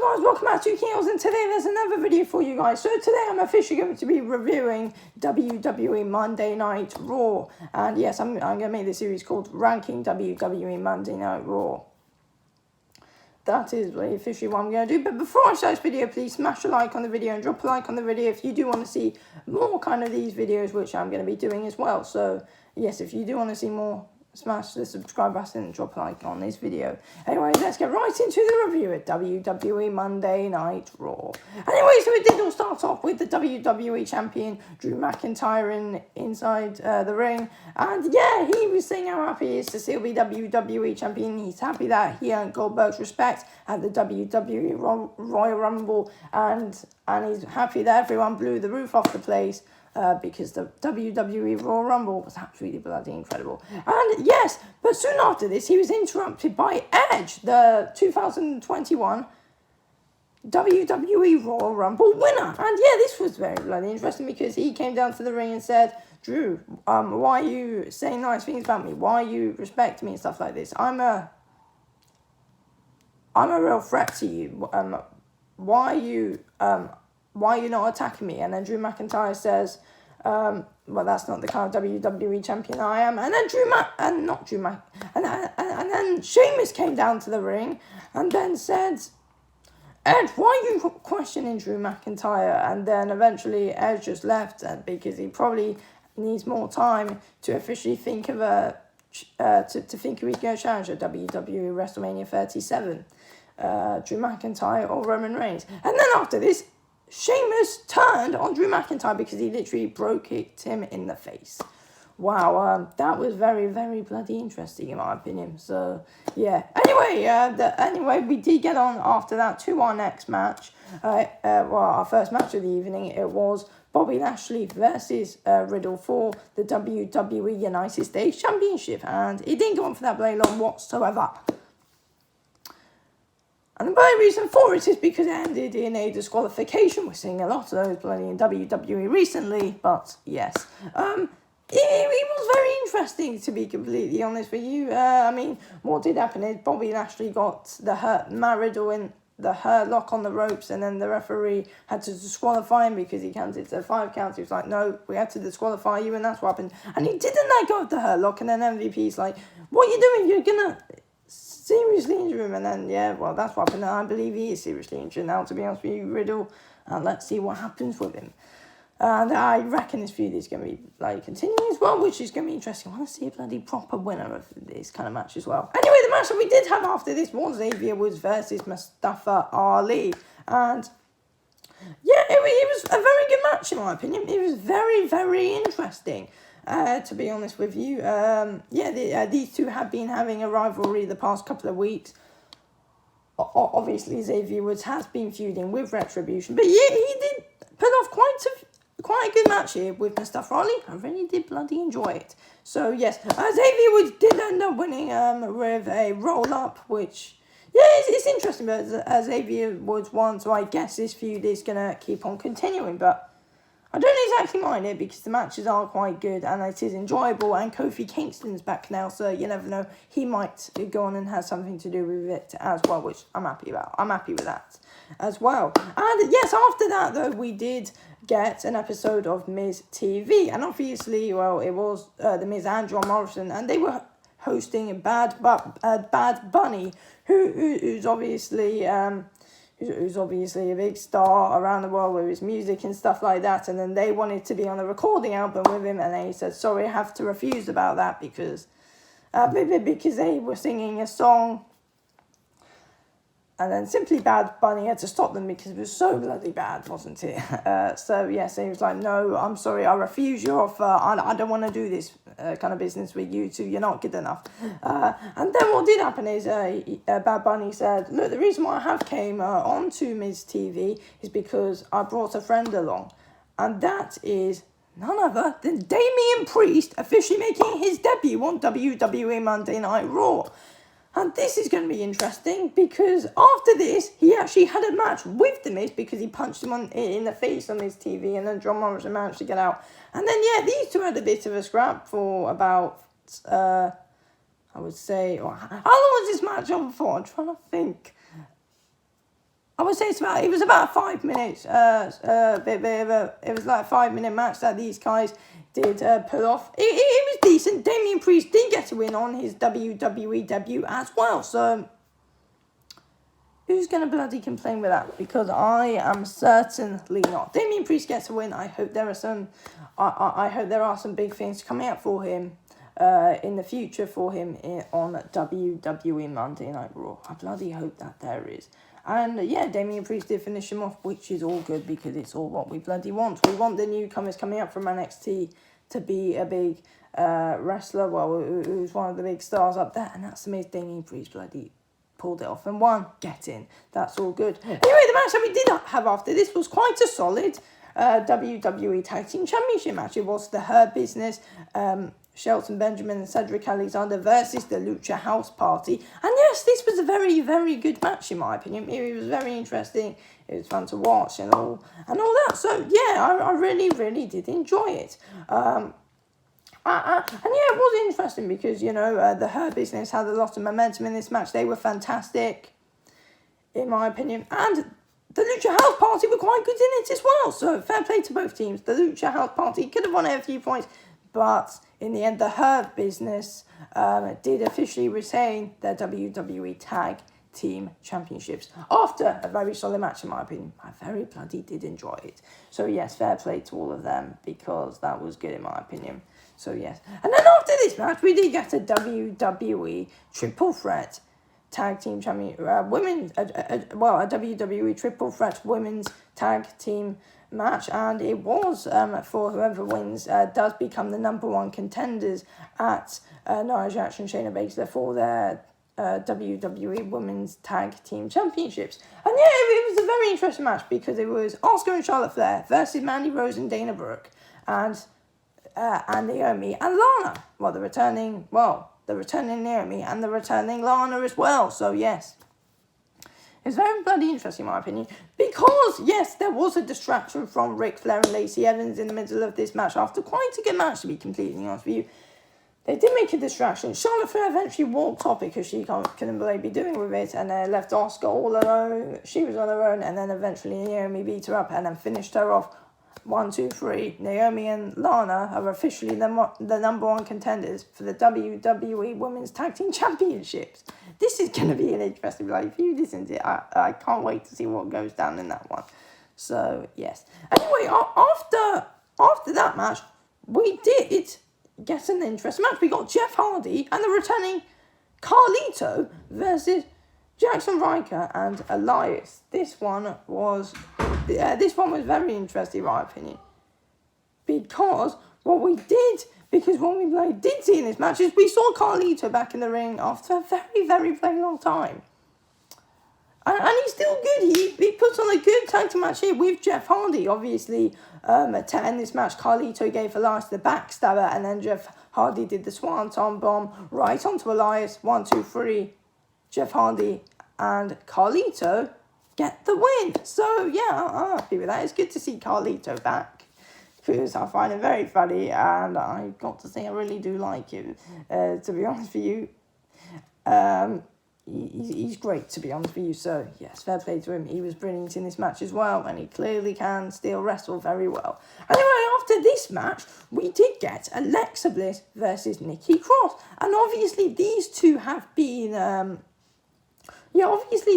guys, welcome back to Keels, and today there's another video for you guys. So today I'm officially going to be reviewing WWE Monday Night Raw. And yes, I'm going to make this series called Ranking WWE Monday Night Raw. That is officially what I'm going to do. But before I start this video, please smash a like on the video and drop a like on the video if you do want to see more kind of these videos, which I'm going to be doing as well. So yes, if you do want to see more, smash the subscribe button and drop a like on this video. Anyways, let's get right into the review at WWE Monday Night Raw. Anyway, so it did all start off with the WWE Champion Drew McIntyre inside the ring. And yeah, he was saying how happy he is to still be WWE Champion. He's happy that he earned Goldberg's respect at the WWE Royal Rumble. And he's happy that everyone blew the roof off the place. Because the WWE Royal Rumble was absolutely bloody incredible. And yes, but soon after this, he was interrupted by Edge, the 2021 WWE Royal Rumble winner. And yeah, this was very bloody interesting because he came down to the ring and said, Drew, why are you saying nice things about me? Why are you respecting me and stuff like this? I'm a real threat to you. Why are you not attacking me? And then Drew McIntyre says, well, that's not the kind of WWE champion I am. And then and then Sheamus came down to the ring and then said, Edge, why are you questioning Drew McIntyre? And then eventually Edge just left because he probably needs more time to officially think of to think who he's going to challenge at WWE WrestleMania 37. Drew McIntyre or Roman Reigns. And then after this, Sheamus turned on Drew McIntyre because he literally kicked him in the face. Wow, that was very, very bloody interesting in my opinion. So, yeah. Anyway, we did get on after that to our next match. Our first match of the evening. It was Bobby Lashley versus Riddle for the WWE United States Championship. And it didn't go on for that very long whatsoever. And the main reason for it is because it ended in a disqualification. We're seeing a lot of those bloody in WWE recently, but yes. It was very interesting, to be completely honest with you. I mean, what did happen is Bobby Lashley got the Riddle in the hurt lock on the ropes, and then the referee had to disqualify him because he counted to 5 counts. He was like, no, we had to disqualify you, and that's what happened. And he didn't let go of the hurt lock, and then MVP's like, what are you doing? You're gonna seriously injure him. And then, yeah, well, that's what happened. And I believe he is seriously injured now, to be honest with you, Riddle. And let's see what happens with him. And I reckon this feud is going to be, continuing as well, which is going to be interesting. I want to see a bloody proper winner of this kind of match as well. Anyway, the match that we did have after this was Xavier Woods versus Mustafa Ali. And yeah, it was a very good match, in my opinion. It was very, very interesting. To be honest with you, these two have been having a rivalry the past couple of weeks. Obviously, Xavier Woods has been feuding with Retribution, but yeah, he did put off quite a good match here with Mustafa Ali. I really did bloody enjoy it. So yes, Xavier Woods did end up winning with a roll-up, which, yeah, it's interesting, but Xavier Woods won, so I guess this feud is going to keep on continuing, but I don't exactly mind it because the matches are quite good and it is enjoyable, and Kofi Kingston's back now, so you never know, he might go on and have something to do with it as well, which I'm happy about. I'm happy with that as well. And yes, after that though, we did get an episode of Miz TV, and obviously, well, it was The Miz and John Morrison, and they were hosting Bad Bunny, who's obviously who's obviously a big star around the world with his music and stuff like that, and then they wanted to be on a recording album with him, and then he said, sorry, I have to refuse about that because they were singing a song, and then Simply Bad Bunny had to stop them because it was so bloody bad, wasn't it? So yes, he was like, no, I'm sorry, I refuse your offer, I don't want to do this kind of business with you two, you're not good enough. And then what did happen is Bad Bunny said, look, the reason why I have came on to Miz TV is because I brought a friend along, and that is none other than Damian Priest, officially making his debut on WWE Monday Night Raw. And this is going to be interesting because after this, he actually had a match with The Miz because he punched him in the face on his TV, and then John Morrison managed to get out. And then, yeah, these two had a bit of a scrap for about, I would say, how long was this match on for? I'm trying to think. I would say it was about 5 minutes. It was like a 5-minute match that these guys did pull off. It was decent. Damian Priest did get a win on his WWE debut as well. So who's going to bloody complain with that? Because I am certainly not. Damian Priest gets a win. I hope there are some. I hope there are some big things coming out for him in the future for him on WWE Monday Night Raw. I bloody hope that there is. And yeah, Damian Priest did finish him off, which is all good because it's all what we bloody want. We want the newcomers coming up from NXT to be a big wrestler. Well, who's one of the big stars up there, and that's amazing. Damian Priest bloody pulled it off and won. Get in. That's all good. Anyway, the match that we did have after this was quite a solid WWE Tag Team Championship match. It was the Hurt Business, Shelton Benjamin and Cedric Alexander versus the Lucha House Party. And yes, this was a very, very good match in my opinion. It was very interesting. It was fun to watch and all that. So yeah, I really, really did enjoy it. And yeah, it was interesting because, you know, the Hurt Business had a lot of momentum in this match. They were fantastic, in my opinion. And the Lucha House Party were quite good in it as well. So fair play to both teams. The Lucha House Party could have won it a few points, but in the end, the Hurt Business did officially retain their WWE Tag Team Championships after a very solid match, in my opinion. I very bloody did enjoy it. So yes, fair play to all of them because that was good in my opinion. So yes. And then after this match, we did get a WWE Triple Threat Tag Team Champion, a WWE Triple Threat Women's Tag Team match, and it was for whoever wins does become the number one contenders at Nia Jax and Shayna Baszler for their WWE Women's Tag Team Championships. And yeah, it was a very interesting match because it was Asuka and Charlotte Flair versus Mandy Rose and Dana Brooke and Naomi and Lana. The returning Naomi and the returning Lana as well. So yes, it's very bloody interesting in my opinion because yes, there was a distraction from Ric Flair and Lacey Evans in the middle of this match after quite a good match, to be completely honest with you. They did make a distraction. Charlotte Flair eventually walked off because she couldn't believe be doing with it, and they left Asuka all alone. She was on her own, and then eventually Naomi beat her up and then finished her off. 1, 2, 3. Naomi and Lana are officially the number one contenders for the WWE Women's Tag Team Championships. This is going to be an interesting life. If you listen to it, I can't wait to see what goes down in that one. So, yes. Anyway, after that match, we did get an interesting match. We got Jeff Hardy and the returning Carlito versus Jackson Ryker and Elias. This one was very interesting in my opinion. Because what we did see in this match is we saw Carlito back in the ring after a very, very, very long time. And he's still good. He puts on a good tag team match here with Jeff Hardy. Obviously, to end this match, Carlito gave Elias the backstabber, and then Jeff Hardy did the Swanton bomb right onto Elias. 1, 2, 3. Jeff Hardy and Carlito get the win. So yeah, I'm happy with that. It's good to see Carlito back because I find him very funny, and I got to say I really do like him. To be honest with you, he's great, to be honest with you. So yes, fair play to him. He was brilliant in this match as well, and he clearly can still wrestle very well. Anyway, after this match, we did get Alexa Bliss versus Nikki Cross, and obviously these two have been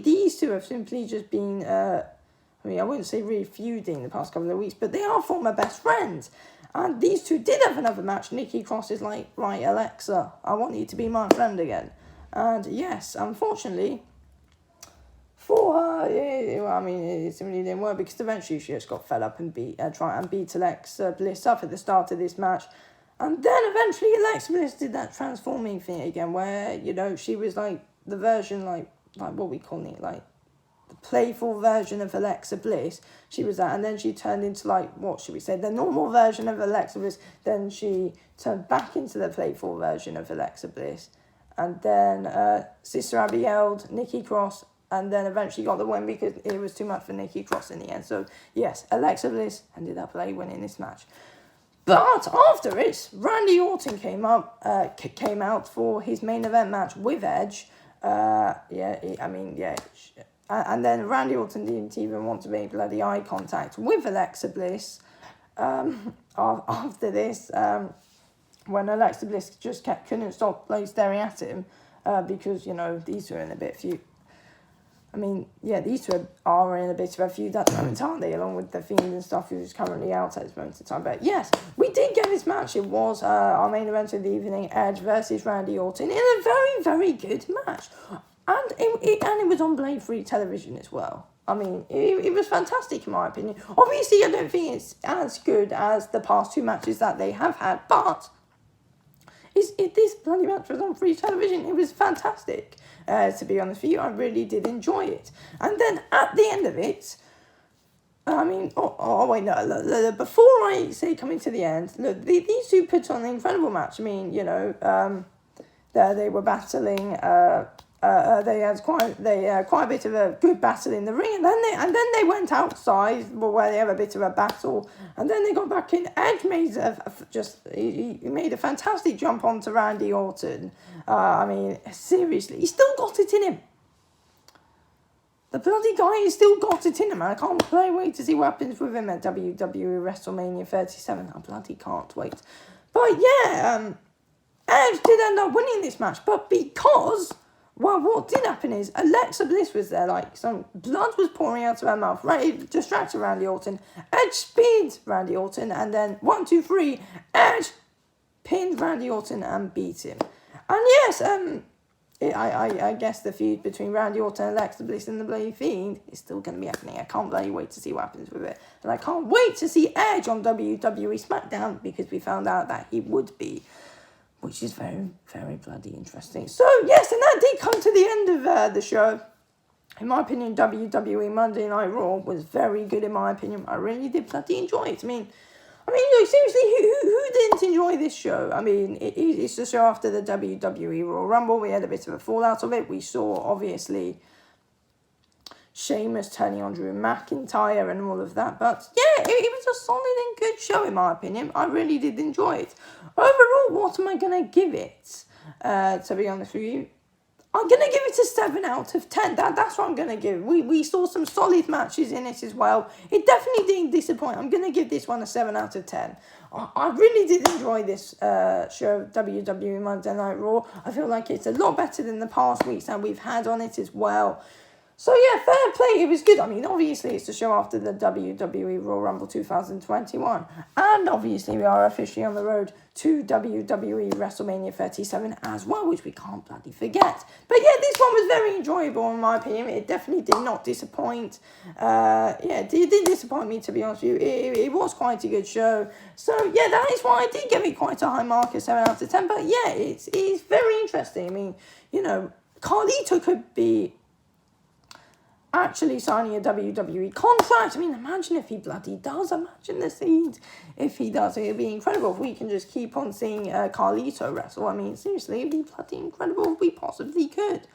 these two have simply just been, I wouldn't say really feuding the past couple of weeks, but they are former best friends. And these two did have another match. Nikki Cross is like, right, Alexa, I want you to be my friend again. And yes, unfortunately, for her, it simply didn't work because eventually she just got fed up and beat Alexa Bliss up at the start of this match. And then eventually Alexa Bliss did that transforming thing again where, she was like the version like what we call it, like the playful version of Alexa Bliss. She was that, and then she turned into the normal version of Alexa Bliss. Then she turned back into the playful version of Alexa Bliss, and then Sister Abby yelled Nikki Cross, and then eventually got the win because it was too much for Nikki Cross in the end. So yes, Alexa Bliss ended up winning this match. But after it, Randy Orton came out for his main event match with Edge. and then Randy Orton didn't even want to make bloody eye contact with Alexa Bliss after this, when Alexa Bliss just couldn't stop staring at him, because, you know, these two are in a bit feud. I mean, yeah, these two are in a bit of a feud at the moment, aren't they? Along with the Fiend and stuff, who's currently out at this moment in time. But yes, we did get this match. It was our main event of the evening, Edge versus Randy Orton, in a very, very good match. And it was on Blade Free Television as well. I mean, it was fantastic in my opinion. Obviously, I don't think it's as good as the past two matches that they have had, but this bloody match was on free television. It was fantastic. To be honest with you, I really did enjoy it. And then at the end of it, I mean, wait, no, before I say coming to the end, look, these two put on an incredible match. I mean, you know, they were battling. They had quite a bit of a good battle in the ring, and then they went outside where they have a bit of a battle, and then they got back in. Edge made he made a fantastic jump onto Randy Orton. I mean, seriously, he still got it in him. The bloody guy has still got it in him, and I can't wait to see what happens with him at WWE WrestleMania 37. I bloody can't wait. But yeah, Edge did end up winning this match, but because, well, what did happen is Alexa Bliss was there, like some blood was pouring out of her mouth, right? It distracted Randy Orton. Edge speared Randy Orton, and then 1, 2, 3, Edge pinned Randy Orton and beat him. And yes, I guess the feud between Randy Orton and Alexa Bliss and the bloody Fiend is still going to be happening. I can't bloody wait to see what happens with it. And I can't wait to see Edge on WWE SmackDown, because we found out that he would be, which is very, very bloody interesting. So, yes, and that did come to the end of the show. In my opinion, WWE Monday Night Raw was very good, in my opinion. I really did bloody enjoy it. I mean, look, seriously, who didn't enjoy this show? I mean, it's the show after the WWE Raw Rumble. We had a bit of a fallout of it. We saw, obviously, Sheamus turning on Drew McIntyre and all of that. But, yeah, it was a solid and good show, in my opinion. I really did enjoy it. Overall, what am I going to give it, to be honest with you? I'm going to give it a 7 out of 10. That's what I'm going to give. We saw some solid matches in it as well. It definitely didn't disappoint. I'm going to give this one a 7 out of 10. I really did enjoy this show, WWE Monday Night Raw. I feel like it's a lot better than the past weeks that we've had on it as well. So, yeah, fair play. It was good. I mean, obviously, it's the show after the WWE Raw Rumble 2021. And, obviously, we are officially on the road to WWE WrestleMania 37 as well, which we can't bloody forget. But, yeah, this one was very enjoyable, in my opinion. It definitely did not disappoint. It did disappoint me, to be honest with you. It was quite a good show. So, yeah, that is why I did give it quite a high mark of 7 out of 10. But, yeah, it's very interesting. I mean, you know, Carlito could be actually signing a WWE contract. I mean, imagine if he bloody does. Imagine the scenes if he does. It'd be incredible if we can just keep on seeing Carlito wrestle. I mean, seriously, it'd be bloody incredible if we possibly could.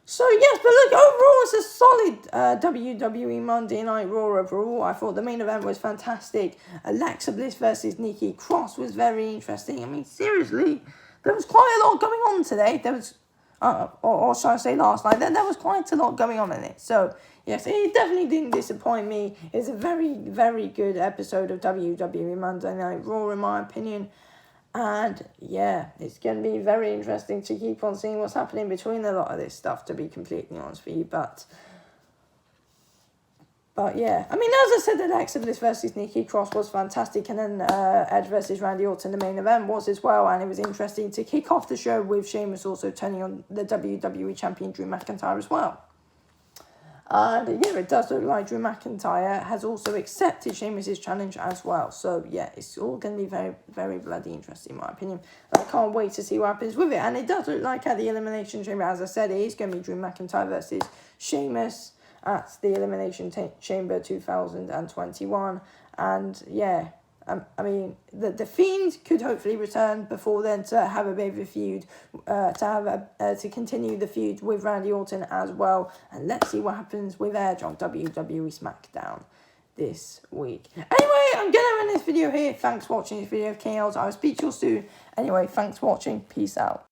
So, yes, but look, overall, it's a solid WWE Monday Night Raw overall. I thought the main event was fantastic. Alexa Bliss versus Nikki Cross was very interesting. I mean, seriously, there was quite a lot going on today. There was, or shall I say last night, there was quite a lot going on in it. So, yes, it definitely didn't disappoint me. It's a very, very good episode of WWE Monday Night Raw, in my opinion. And, yeah, it's going to be very interesting to keep on seeing what's happening between a lot of this stuff, to be completely honest with you. But yeah, I mean, as I said, Alexa Bliss versus Nikki Cross was fantastic. And then Edge versus Randy Orton, the main event, was as well. And it was interesting to kick off the show with Sheamus also turning on the WWE Champion Drew McIntyre as well. And yeah, it does look like Drew McIntyre has also accepted Sheamus' challenge as well. So yeah, it's all going to be very, very bloody interesting, in my opinion. I can't wait to see what happens with it. And it does look like at the Elimination Chamber, as I said, it is going to be Drew McIntyre versus Sheamus at the Elimination Chamber 2021. And yeah, I mean, the Fiend could hopefully return before then to have a bit of a feud, to continue the feud with Randy Orton as well. And let's see what happens with Edge on WWE SmackDown this week. Anyway, I'm going to end this video here. Thanks for watching this video, KLs. I will speak to you soon. Anyway, thanks for watching. Peace out.